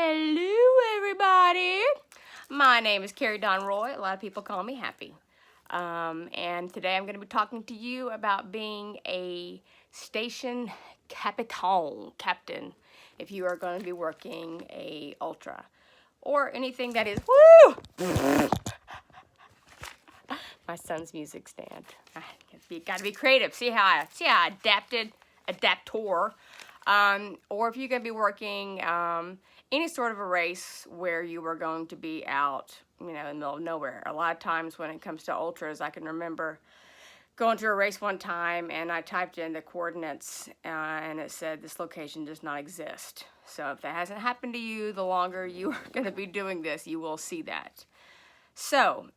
Hello, everybody. My name is Carrie Don Roy. A lot of people call me Happy. And today I'm going to be talking to you about being a station captain, if you are going to be working a ultra or anything that is, woo! My son's music stand. Got to be creative. See how I adaptor. Or if you're going to be working any sort of a race where you are going to be out, in the middle of nowhere. A lot of times when it comes to ultras, I can remember going to a race one time and I typed in the coordinates and it said this location does not exist. So if that hasn't happened to you, the longer you are going to be doing this, you will see that. So,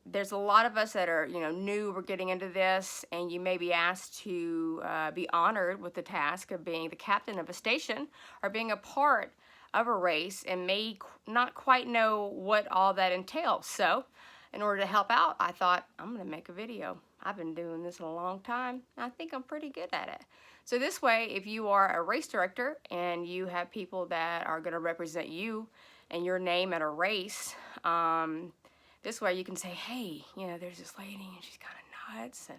there's a lot of us that are, new, we're getting into this, and you may be asked to be honored with the task of being the captain of a station or being a part of a race and may not quite know what all that entails. So, in order to help out, I thought, I'm going to make a video. I've been doing this a long time, and I think I'm pretty good at it. So this way, if you are a race director and you have people that are going to represent you and your name at a race, this way you can say, hey, there's this lady and she's kind of nuts and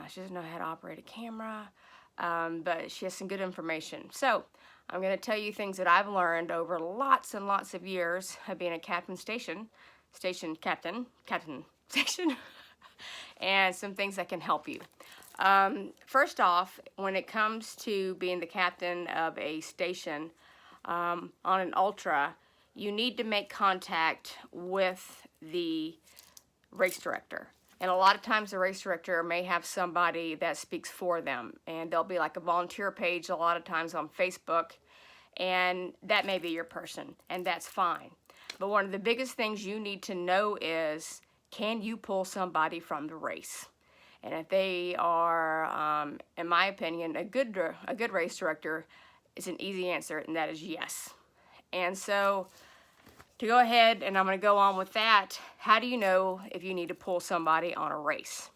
she doesn't know how to operate a camera, but she has some good information. So I'm going to tell you things that I've learned over lots and lots of years of being a captain station station, and some things that can help you. First off, when it comes to being the captain of a station on an ultra, you need to make contact with the race director. And a lot of times the race director may have somebody that speaks for them. And there'll be like a volunteer page a lot of times on Facebook. And that may be your person. And that's fine. But one of the biggest things you need to know is, can you pull somebody from the race? And if they are, in my opinion, a good race director, it's an easy answer, and that is yes. And so, to go ahead, and I'm going to go on with that, how do you know if you need to pull somebody on a race?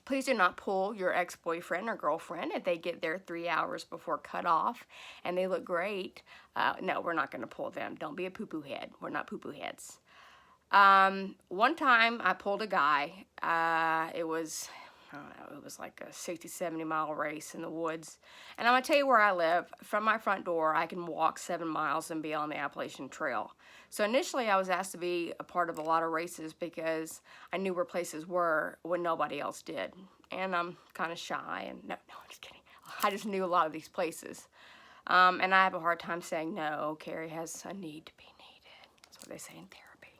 Please do not pull your ex-boyfriend or girlfriend if they get there 3 hours before cutoff and they look great. No, we're not going to pull them. Don't be a poo-poo head. We're not poo-poo heads. One time I pulled a guy. It was like a 60, 70 mile race in the woods. And I'm going to tell you where I live. From my front door, I can walk 7 miles and be on the Appalachian Trail. So initially I was asked to be a part of a lot of races because I knew where places were when nobody else did. And I'm kind of shy, and no, I'm just kidding. I just knew a lot of these places. And I have a hard time saying no. Carrie has a need to be needed. That's what they say in therapy.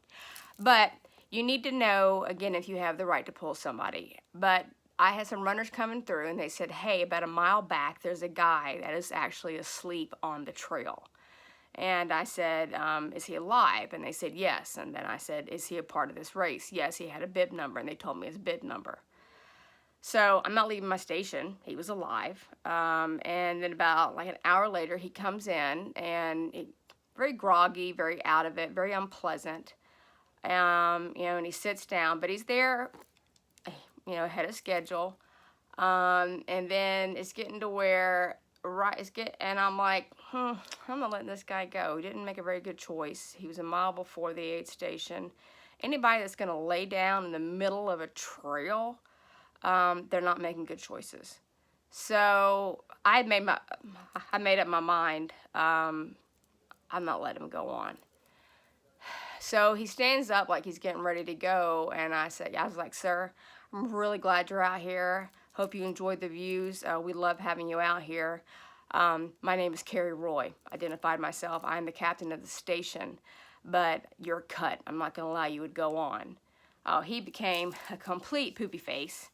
But you need to know, again, if you have the right to pull somebody. But I had some runners coming through and they said, hey, about a mile back, there's a guy that is actually asleep on the trail. And I said, is he alive? And they said, yes. And then I said, is he a part of this race? Yes, he had a bib number, and they told me his bib number. So I'm not leaving my station. He was alive. And then about like an hour later, he comes in, and very groggy, very out of it, very unpleasant. And he sits down, but he's there, ahead of schedule. And then it's getting to where, and I'm like, I'm not letting this guy go. He didn't make a very good choice. He was a mile before the aid station. Anybody that's going to lay down in the middle of a trail, they're not making good choices. So I made up my mind. I'm not letting him go on. So he stands up like he's getting ready to go, and I was like, sir, I'm really glad you're out here. Hope you enjoyed the views. We love having you out here. My name is Carrie Roy. Identified myself. I'm the captain of the station, but you're cut. I'm not going to allow you to go on. He became a complete poopy face.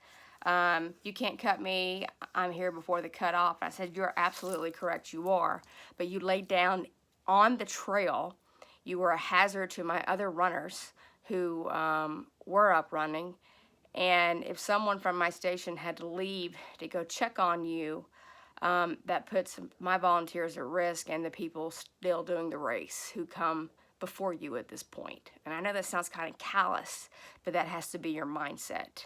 You can't cut me. I'm here before the cutoff. I said, you're absolutely correct. You are. But you laid down on the trail. You were a hazard to my other runners who were up running. And if someone from my station had to leave to go check on you, that puts my volunteers at risk and the people still doing the race who come before you at this point. And I know that sounds kind of callous, but that has to be your mindset.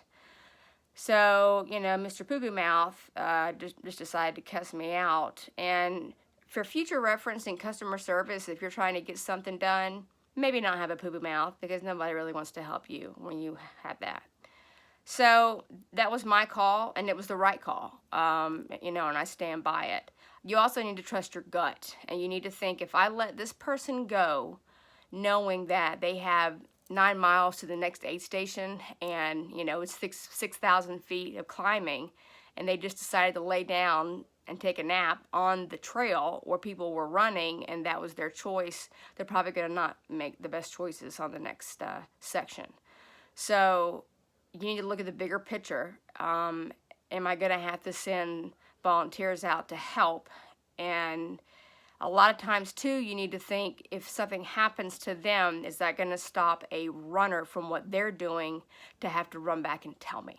So, Mr. Poo Poo Mouth just decided to cuss me out. And For future reference in customer service, if you're trying to get something done, maybe not have a poo-poo mouth, because nobody really wants to help you when you have that. So that was my call, and it was the right call, and I stand by it. You also need to trust your gut, and you need to think, if I let this person go, knowing that they have 9 miles to the next aid station, and it's 6,000 feet of climbing, and they just decided to lay down and take a nap on the trail where people were running, and that was their choice, they're probably going to not make the best choices on the next section. So you need to look at the bigger picture. Am I going to have to send volunteers out to help? And a lot of times too, you need to think, if something happens to them, is that going to stop a runner from what they're doing to have to run back and tell me?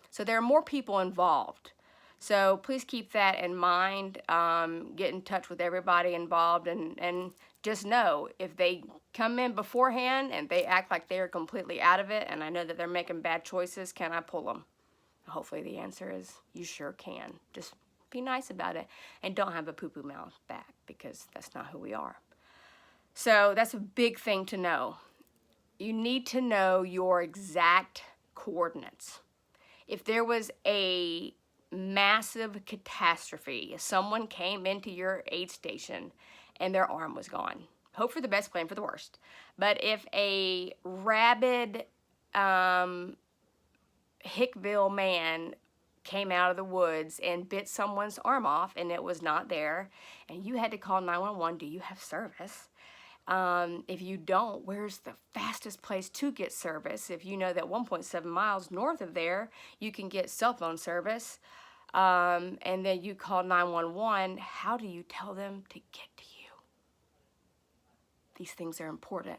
So there are more people involved. So please keep that in mind. Get in touch with everybody involved, and just know, if they come in beforehand and they act like they are completely out of it, and I know that they're making bad choices, can I pull them? Hopefully the answer is you sure can. Just be nice about it, and don't have a poo-poo mouth back, because that's not who we are. So that's a big thing to know. You need to know your exact coordinates. If there was a massive catastrophe, if someone came into your aid station and their arm was gone, hope for the best, plan for the worst. But if a rabid Hickville man came out of the woods and bit someone's arm off and it was not there, and you had to call 911, do you have service? If you don't, where's the fastest place to get service? If you know that 1.7 miles north of there, you can get cell phone service, and then you call 911, how do you tell them to get to you? These things are important.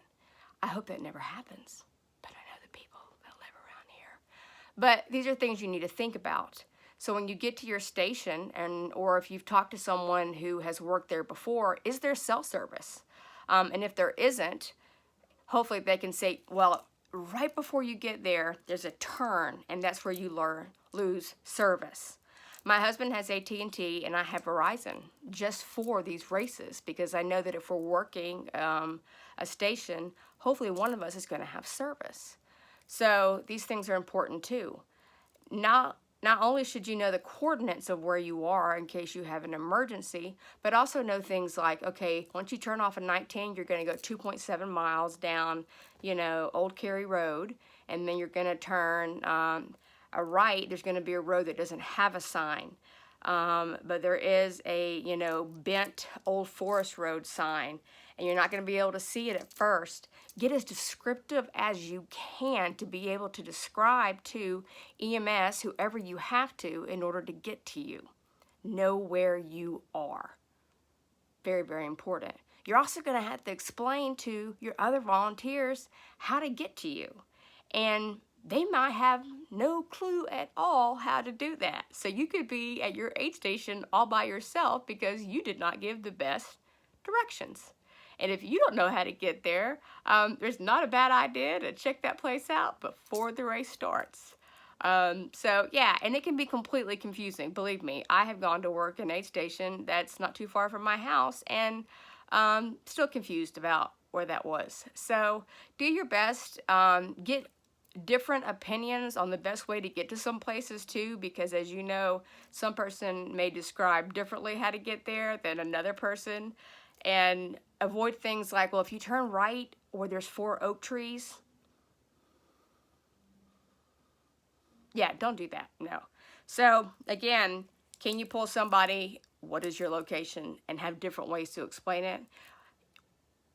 I hope that never happens, but I know the people that live around here. But these are things you need to think about. So when you get to your station, or if you've talked to someone who has worked there before, is there cell service? And if there isn't, hopefully they can say, well, right before you get there, there's a turn, and that's where you lose service. My husband has AT&T, and I have Verizon just for these races, because I know that if we're working a station, hopefully one of us is going to have service. So these things are important too. Not only should you know the coordinates of where you are in case you have an emergency, but also know things like, okay, once you turn off at 19, you're going to go 2.7 miles down, Old Cary Road, and then you're going to turn a right. There's going to be a road that doesn't have a sign, but there is a, bent Old Forest Road sign, and you're not going to be able to see it at first. Get as descriptive as you can to be able to describe to EMS, whoever you have to, in order to get to you. Know where you are. Very, very important. You're also going to have to explain to your other volunteers how to get to you. And they might have no clue at all how to do that. So you could be at your aid station all by yourself because you did not give the best directions. And if you don't know how to get there, there's not a bad idea to check that place out before the race starts. So yeah, and it can be completely confusing. Believe me, I have gone to work in an aid station that's not too far from my house, and still confused about where that was. So do your best. Get different opinions on the best way to get to some places too, because as you know, some person may describe differently how to get there than another person. And avoid things like, well, if you turn right or there's 4 oak trees. Yeah, don't do that, no. So again, can you pull somebody, what is your location, and have different ways to explain it?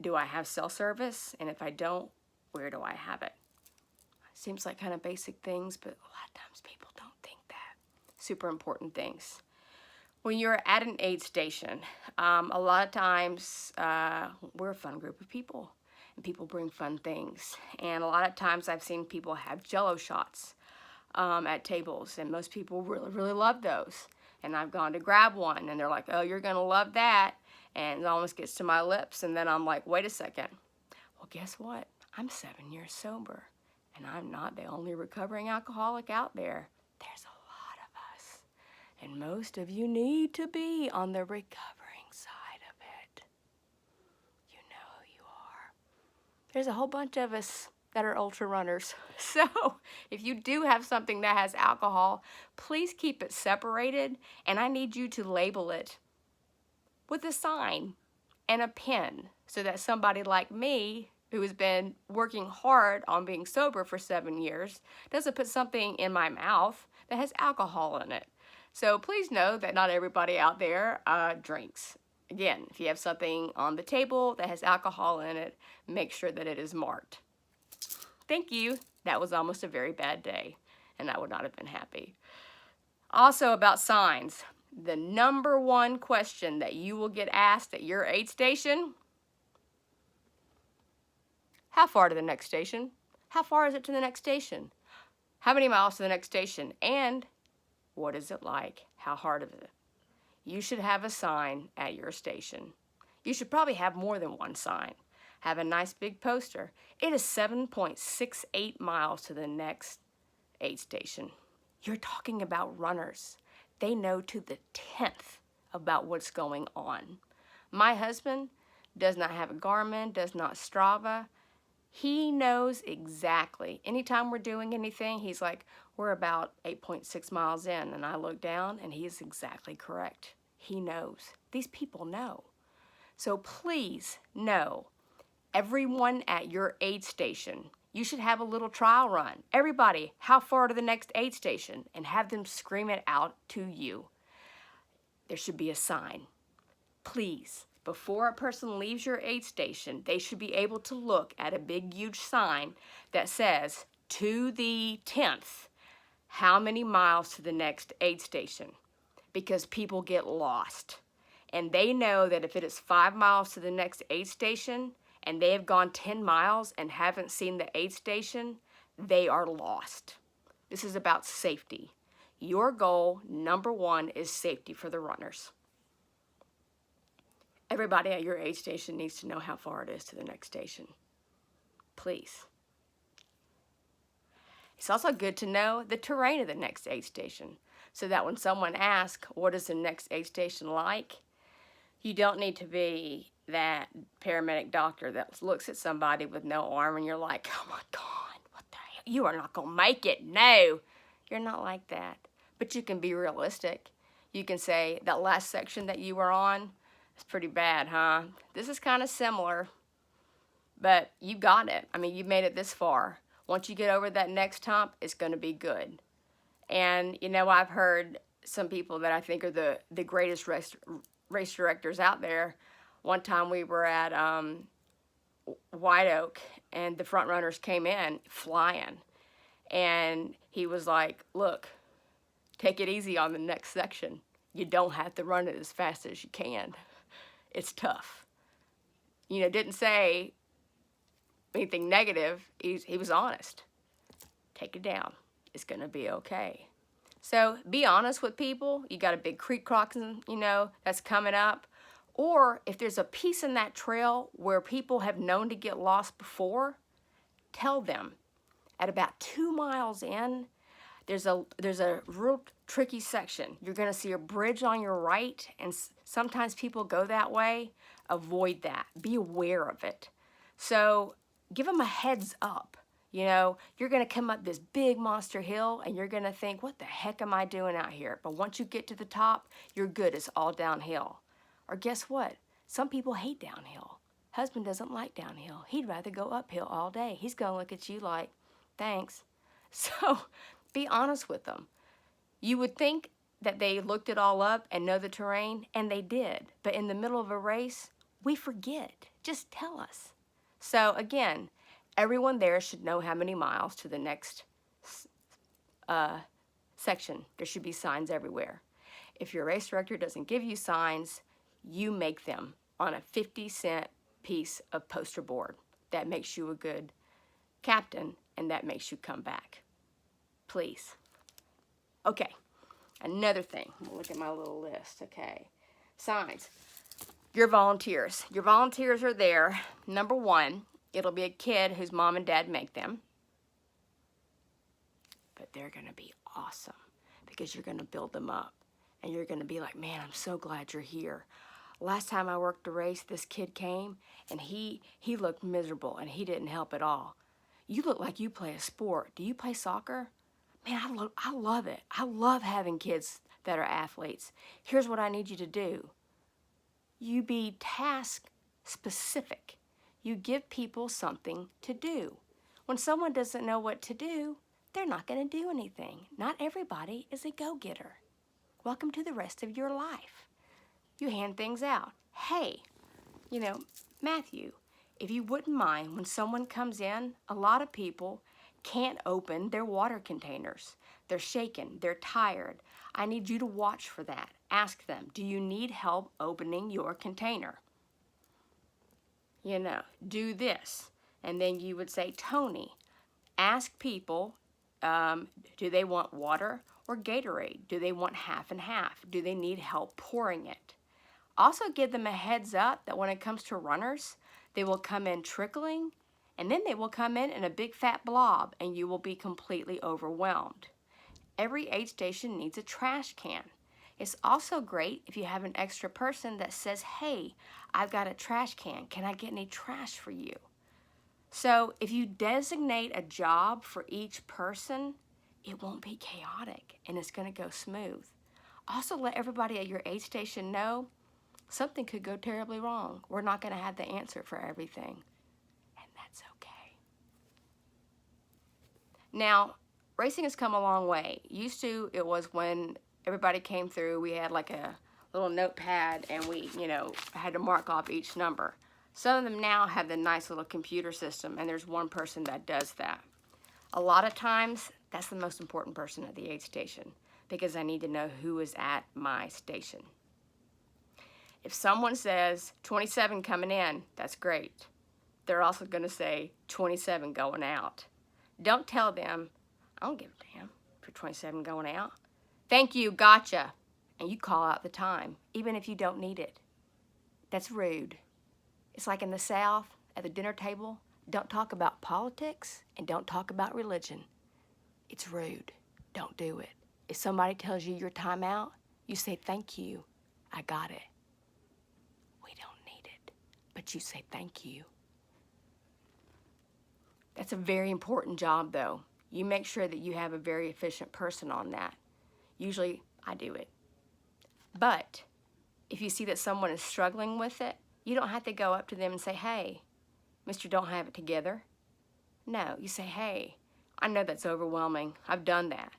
Do I have cell service? And if I don't, where do I have it? Seems like kind of basic things, but a lot of times people don't think that. Super important things. When you're at an aid station, a lot of times we're a fun group of people, and people bring fun things. And a lot of times I've seen people have Jell-O shots at tables, and most people really, really love those. And I've gone to grab one, and they're like, oh, you're going to love that. And it almost gets to my lips, and then I'm like, wait a second. Well, guess what? I'm 7 years sober, and I'm not the only recovering alcoholic out there. There's a lot of us. And most of you need to be on the recovering side there's a whole bunch of us that are ultra runners. So if you do have something that has alcohol, please keep it separated, and I need you to label it with a sign and a pen so that somebody like me, who has been working hard on being sober for 7 years, doesn't put something in my mouth that has alcohol in it. So please know that not everybody out there drinks. Again, if you have something on the table that has alcohol in it, make sure that it is marked. Thank you. That was almost a very bad day, and I would not have been happy. Also about signs, the number one question that you will get asked at your aid station: how far to the next station? How far is it to the next station? How many miles to the next station? And what is it like? How hard is it? You should have a sign at your station. You should probably have more than one sign. Have a nice big poster. It is 7.68 miles to the next aid station. You're talking about runners. They know to the 10th about what's going on. My husband does not have a Garmin, does not Strava. He knows exactly. Anytime we're doing anything, he's like, we're about 8.6 miles in. And I look down and he is exactly correct. He knows. These people know. So please know, everyone at your aid station, you should have a little trial run. Everybody, how far to the next aid station? And have them scream it out to you. There should be a sign. Please, before a person leaves your aid station, they should be able to look at a big, huge sign that says, to the 10th, how many miles to the next aid station? Because people get lost. And they know that if it is 5 miles to the next aid station, and they have gone 10 miles and haven't seen the aid station, they are lost. This is about safety. Your goal, number one, is safety for the runners. Everybody at your aid station needs to know how far it is to the next station. Please. It's also good to know the terrain of the next aid station, so that when someone asks, what is the next aid station like? You don't need to be that paramedic doctor that looks at somebody with no arm and you're like, oh my God, what the hell? You are not going to make it. No, you're not like that. But you can be realistic. You can say, that last section that you were on, it's pretty bad, huh? This is kind of similar, but you got it. I mean, you made it this far. Once you get over that next hump, it's going to be good. And, you know, I've heard some people that I think are the greatest race directors out there. One time we were at White Oak, and the front runners came in flying. And he was like, look, take it easy on the next section. You don't have to run it as fast as you can. It's tough. You know, didn't say anything negative. He was honest. Take it down. It's going to be okay. So be honest with people. You got a big creek crossing, you know, that's coming up. Or if there's a piece in that trail where people have known to get lost before, tell them. At about 2 miles in, there's a real tricky section. You're going to see a bridge on your right, and sometimes people go that way. Avoid that. Be aware of it. So give them a heads up. You know, you're going to come up this big monster hill, and you're going to think, what the heck am I doing out here? But once you get to the top, you're good. It's all downhill. Or guess what? Some people hate downhill. Husband doesn't like downhill. He'd rather go uphill all day. He's going to look at you like, thanks. So be honest with them. You would think that they looked it all up and know the terrain, and they did. But in the middle of a race, we forget. Just tell us. So again, everyone there should know how many miles to the next section. There should be signs everywhere. If your race director doesn't give you signs, you make them on a 50-cent piece of poster board. That makes you a good captain, and that makes you come back. Please. Okay, another thing. Look at my little list. Okay, signs. Your volunteers. Your volunteers are there. Number one, it'll be a kid whose mom and dad make them. But they're going to be awesome because you're going to build them up. And you're going to be like, man, I'm so glad you're here. Last time I worked a race, this kid came and he looked miserable and he didn't help at all. You look like you play a sport. Do you play soccer? Man, I love it. I love having kids that are athletes. Here's what I need you to do. You be task specific. You give people something to do. When someone doesn't know what to do, they're not going to do anything. Not everybody is a go-getter. Welcome to the rest of your life. You hand things out. Hey, Matthew, if you wouldn't mind, when someone comes in, a lot of people can't open their water containers. They're shaken, they're tired. I need you to watch for that. Ask them, do you need help opening your container? Do this. And then you would say, Tony, ask people, do they want water or Gatorade? Do they want half and half? Do they need help pouring it? Also give them a heads up that when it comes to runners, they will come in trickling, and then they will come in a big fat blob, and you will be completely overwhelmed. Every aid station needs a trash can. It's also great if you have an extra person that says, hey, I've got a trash can. Can I get any trash for you? So if you designate a job for each person, it won't be chaotic and it's going to go smooth. Also let everybody at your aid station know something could go terribly wrong. We're not going to have the answer for everything, and that's okay. Now, racing has come a long way. Used to, it was when everybody came through, we had like a little notepad and we, had to mark off each number. Some of them now have the nice little computer system and there's one person that does that. A lot of times, that's the most important person at the aid station because I need to know who is at my station. If someone says 27 coming in, that's great. They're also going to say 27 going out. Don't tell them, I don't give a damn for 27 going out. Thank you, gotcha. And you call out the time, even if you don't need it. That's rude. It's like in the South, at the dinner table, don't talk about politics and don't talk about religion. It's rude. Don't do it. If somebody tells you your time out, you say, thank you, I got it. We don't need it, but you say thank you. That's a very important job, though. You make sure that you have a very efficient person on that. Usually, I do it. But if you see that someone is struggling with it, you don't have to go up to them and say, hey, Mr. Don't Have It Together. No, you say, hey, I know that's overwhelming. I've done that.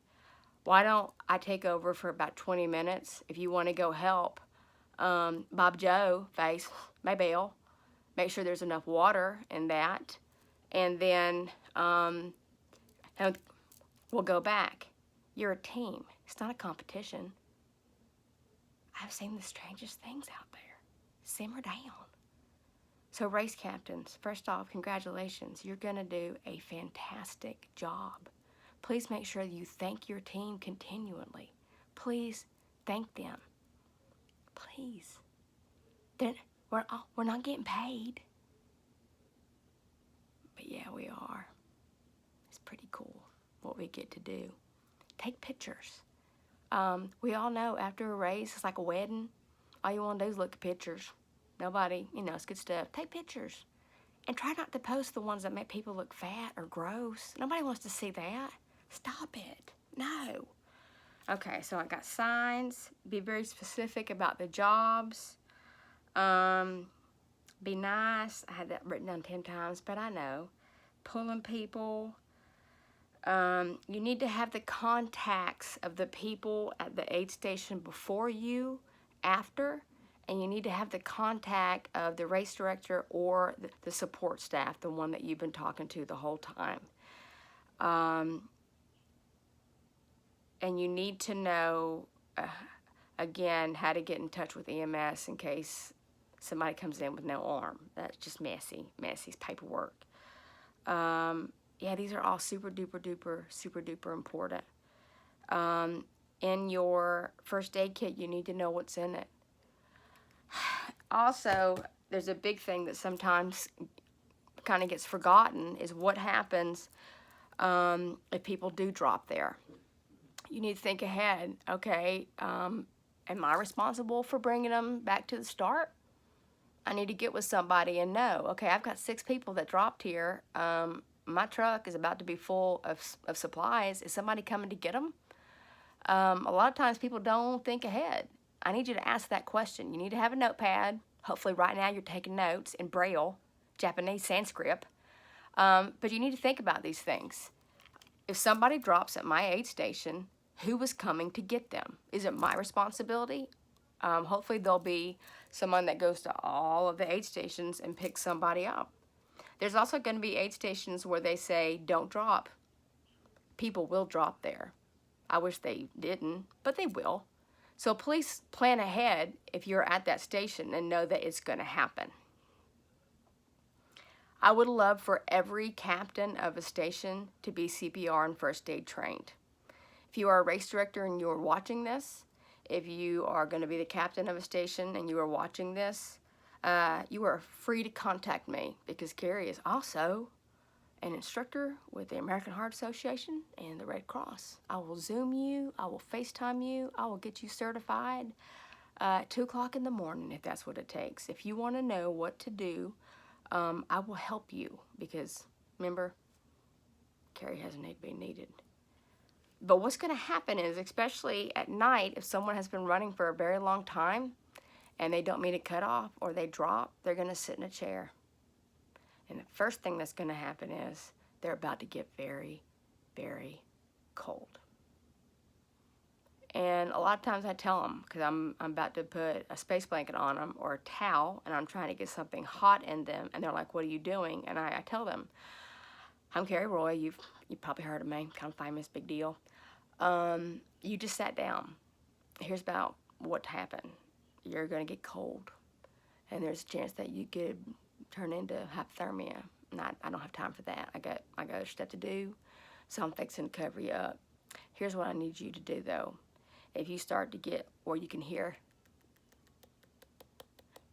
Why don't I take over for about 20 minutes? If you want to go help Bob Joe face my bail, make sure there's enough water in that, and then and we'll go back. You're a team. It's not a competition. I've seen the strangest things out there. Simmer down. So race captains, first off, congratulations. You're going to do a fantastic job. Please make sure that you thank your team continually. Please thank them. Please. We're not getting paid. But yeah, we are. It's pretty cool what we get to do. Take pictures. We all know after a race, it's like a wedding. All you want to do is look at pictures. Nobody, it's good stuff. Take pictures. And try not to post the ones that make people look fat or gross. Nobody wants to see that. Stop it. No. Okay, so I got signs. Be very specific about the jobs. Be nice. I had that written down 10 times, but I know. Pulling people. You need to have the contacts of the people at the aid station before you, after, and you need to have the contact of the race director or the support staff, the one that you've been talking to the whole time. And you need to know, again, how to get in touch with EMS in case somebody comes in with no arm. That's just messy paperwork. Yeah, these are all super duper important. In your first aid kit, you need to know what's in it. Also, there's a big thing that sometimes kind of gets forgotten is what happens if people do drop there. You need to think ahead. Okay, am I responsible for bringing them back to the start? I need to get with somebody and know, okay, I've got 6 people that dropped here. My truck is about to be full of supplies. Is somebody coming to get them? A lot of times people don't think ahead. I need you to ask that question. You need to have a notepad. Hopefully right now you're taking notes in Braille, Japanese, Sanskrit. But you need to think about these things. If somebody drops at my aid station, who is coming to get them? Is it my responsibility? Hopefully there'll be someone that goes to all of the aid stations and picks somebody up. There's also going to be aid stations where they say, don't drop. People will drop there. I wish they didn't, but they will. So please plan ahead if you're at that station and know that it's going to happen. I would love for every captain of a station to be CPR and first aid trained. If you are a race director and you are watching this, if you are going to be the captain of a station and you are watching this, you are free to contact me, because Carrie is also an instructor with the American Heart Association and the Red Cross. I will Zoom you, I will FaceTime you, I will get you certified at 2 o'clock in the morning if that's what it takes. If you want to know what to do, I will help you, because remember, Carrie has a need to be needed. But what's going to happen is, especially at night, if someone has been running for a very long time and they don't meet a cutoff or they drop, they're going to sit in a chair. And the first thing that's going to happen is they're about to get very, very cold. And a lot of times I tell them, because I'm about to put a space blanket on them or a towel, and I'm trying to get something hot in them, and they're like, what are you doing? And I tell them, I'm Carrie Roy. You've probably heard of me, kind of famous, big deal. You just sat down. Here's about what happened. You're going to get cold, and there's a chance that you could turn into hypothermia. And I don't have time for that. I got other stuff to do, so I'm fixing to cover you up. Here's what I need you to do, though. If you start to get, or you can hear,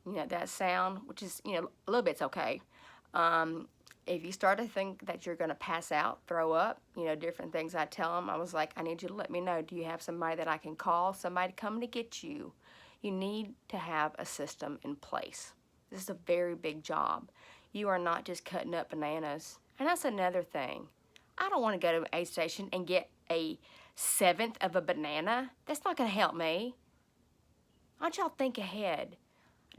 that sound, which is, a little bit's okay. If you start to think that you're going to pass out, throw up, different things I tell them, I was like, I need you to let me know. Do you have somebody that I can call? Somebody come to get you. You need to have a system in place. This is a very big job. You are not just cutting up bananas. And that's another thing. I don't want to go to an aid station and get a 1/7 of a banana. That's not going to help me. Why don't y'all think ahead?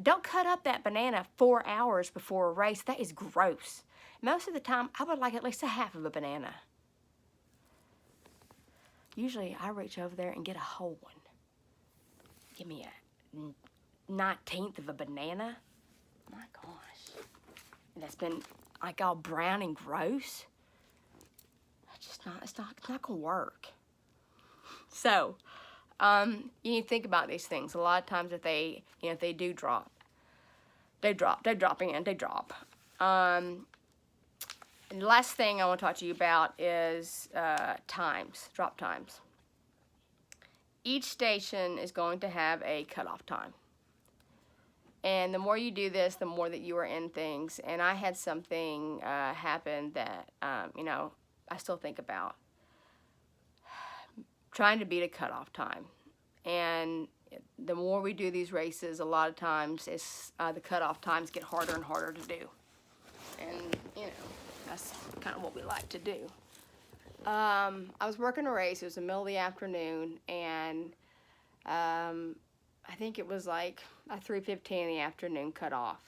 Don't cut up that banana 4 hours before a race. That is gross. Most of the time, I would like at least a 1/2 of a banana. Usually, I reach over there and get a whole one. Give me a 19th of a banana. My gosh. That's been like all brown and gross. It's not going to work. So, you need to think about these things. A lot of times if they do drop, they drop. And the last thing I want to talk to you about is drop times. Each station is going to have a cutoff time. And the more you do this, the more that you are in things. And I had something happen that, I still think about. Trying to beat a cutoff time. And the more we do these races, a lot of times the cutoff times get harder and harder to do. And, that's kind of what we like to do. I was working a race. It was the middle of the afternoon, and I think it was like a 3:15 in the afternoon cutoff.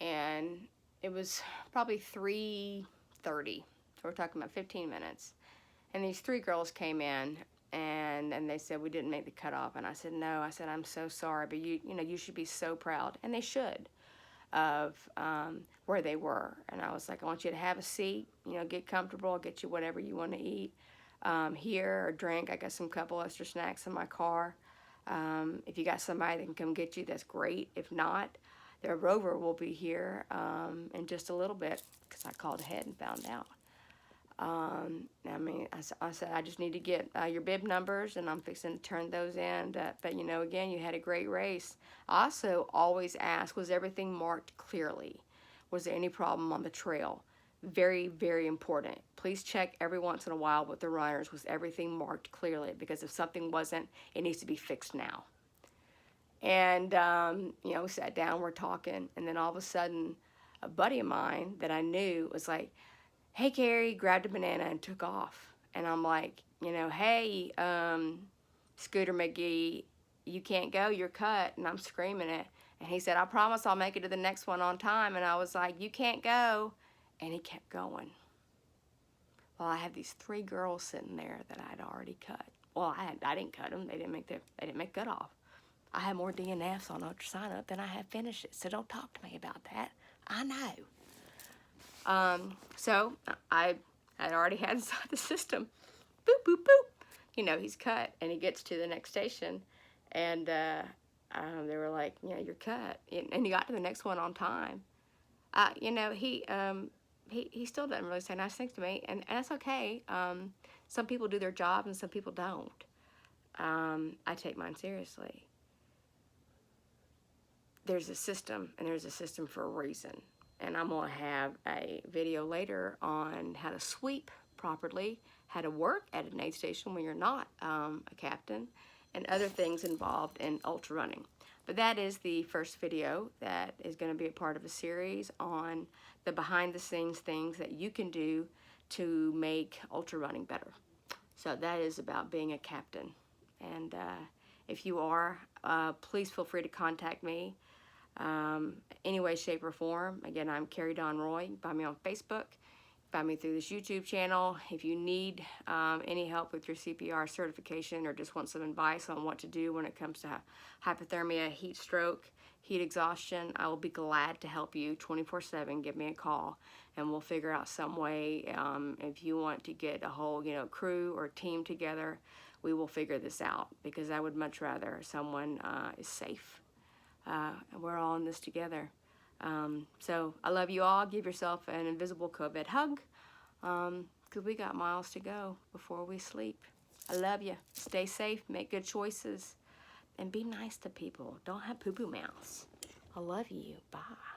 And it was probably 3:30. So we're talking about 15 minutes. And these 3 girls came in, and they said, we didn't make the cutoff. And I said, no. I said, I'm so sorry, but you should be so proud. And they should, of where they were. And I was like, I want you to have a seat, get comfortable, I'll get you whatever you want to eat here or drink. I got some couple extra snacks in my car. If you got somebody that can come get you, that's great. If not, their rover will be here in just a little bit, because I called ahead and found out. I said, I just need to get your bib numbers, and I'm fixing to turn those in. But again, you had a great race. I also always ask, was everything marked clearly? Was there any problem on the trail? Very, very important. Please check every once in a while with the runners. Was everything marked clearly? Because if something wasn't, it needs to be fixed now. And, you know, we sat down, we're talking, and then all of a sudden, a buddy of mine that I knew was like, hey, Carrie, grabbed a banana and took off. And I'm like, you know, hey, Scooter McGee, you can't go, you're cut. And I'm screaming it. And he said, I promise I'll make it to the next one on time. And I was like, you can't go. And he kept going. Well, I had these 3 girls sitting there that I had already cut. Well, I didn't cut them. They didn't make cutoff. I had more DNFs on Ultra Sign Up than I had finishes. So don't talk to me about that. I know. So I had already had inside the system. Boop, boop, boop. You know, he's cut, and he gets to the next station, and they were like, you know, you're cut. And he got to the next one on time. You know, he still doesn't really say nice things to me, and that's okay. Some people do their job, and some people don't. I take mine seriously. There's a system, and there's a system for a reason. And I'm going to have a video later on how to sweep properly, how to work at an aid station when you're not a captain, and other things involved in ultra running. But that is the first video that is going to be a part of a series on the behind-the-scenes things that you can do to make ultra running better. So that is about being a captain. And if you are, please feel free to contact me. Any way, shape, or form. Again, I'm Carrie Dawn Roy. You can find me on Facebook. Find me through this YouTube channel. If you need any help with your CPR certification or just want some advice on what to do when it comes to hypothermia, heat stroke, heat exhaustion, I will be glad to help you 24/7. Give me a call, and we'll figure out some way. If you want to get a whole, crew or team together, we will figure this out, because I would much rather someone is safe. We're all in this together. So I love you all. Give yourself an invisible COVID hug, because we got miles to go before we sleep. I love you. Stay safe, make good choices, and be nice to people. Don't have poo-poo mouths. I love you. Bye.